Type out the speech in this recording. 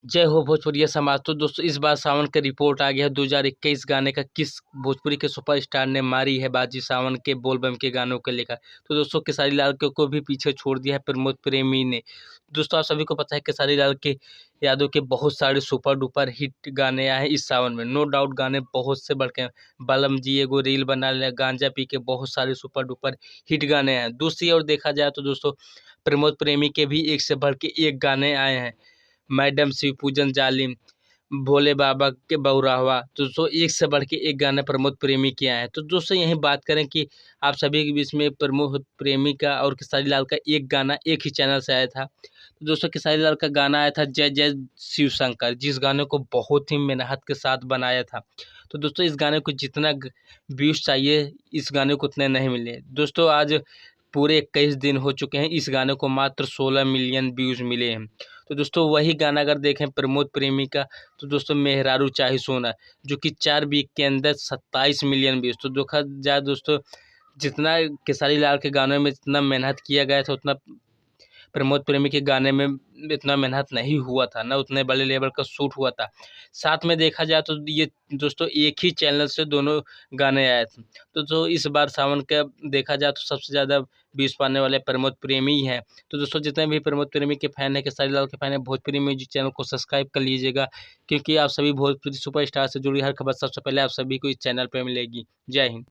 जय हो भोजपुरिया समाज। तो दोस्तों इस बार सावन का रिपोर्ट आ गया है 2021 गाने का, किस भोजपुरी के सुपरस्टार ने मारी है बाजी सावन के बोलबम के गानों को लेकर। तो दोस्तों खेसारी लाल को भी पीछे छोड़ दिया है प्रमोद प्रेमी ने। दोस्तों आप सभी को पता है खेसारी लाल के यादव के बहुत सारे सुपर डुपर हिट गाने आए हैं इस सावन में। नो डाउट गाने बहुत से बढ़ के बलम जी एगो रील बना लिया, गांजा पी के, बहुत सारे सुपर डुपर हिट गाने हैं। दूसरी ओर देखा जाए तो दोस्तों प्रमोद प्रेमी के भी एक से बढ़ के एक गाने आए हैं। मैडम शिव पूजन जालिम, भोले बाबा के बौराहवा, तो दोस्तों एक से बढ़ के एक गाना प्रमोद प्रेमी के आए हैं। तो दोस्तों यही बात करें कि आप सभी के बीच में प्रमोद प्रेमी का और खेसारी लाल का एक गाना एक ही चैनल से आया था। तो दोस्तों खेसारी लाल का गाना आया था जय जय शिव शंकर, जिस गाने को बहुत ही मेहनत के साथ बनाया था। तो दोस्तों इस गाने को जितना व्यूज चाहिए इस गाने को उतने नहीं मिले। दोस्तों आज पूरे 21 दिन हो चुके हैं, इस गाने को मात्र 16 मिलियन व्यूज़ मिले हैं। तो दोस्तों वही गाना अगर देखें प्रमोद प्रेमी का, तो दोस्तों मेहरारू चाहे सोना, जो कि 4 वीक के अंदर 27 मिलियन व्यूज़। तो देखा जाए दोस्तों जितना खेसारी लाल के गानों में जितना मेहनत किया गया था उतना प्रमोद प्रेमी के गाने में इतना मेहनत नहीं हुआ था, ना उतने बड़े लेवल का शूट हुआ था। साथ में देखा जाए तो ये दोस्तों एक ही चैनल से दोनों गाने आए थे। तो जो इस बार सावन का देखा जाए तो सबसे ज़्यादा व्यूज़ पाने वाले प्रमोद प्रेमी ही हैं। तो दोस्तों जितने भी प्रमोद प्रेमी के फ़ैन हैं, खेसारी लाल के फ़ैन हैं, भोजपुरी म्यूजिक चैनल को सब्सक्राइब कर लीजिएगा, क्योंकि आप सभी भोजपुरी सुपरस्टार से जुड़ी हर खबर सबसे पहले आप सभी को इस चैनल पर मिलेगी। जय हिंद।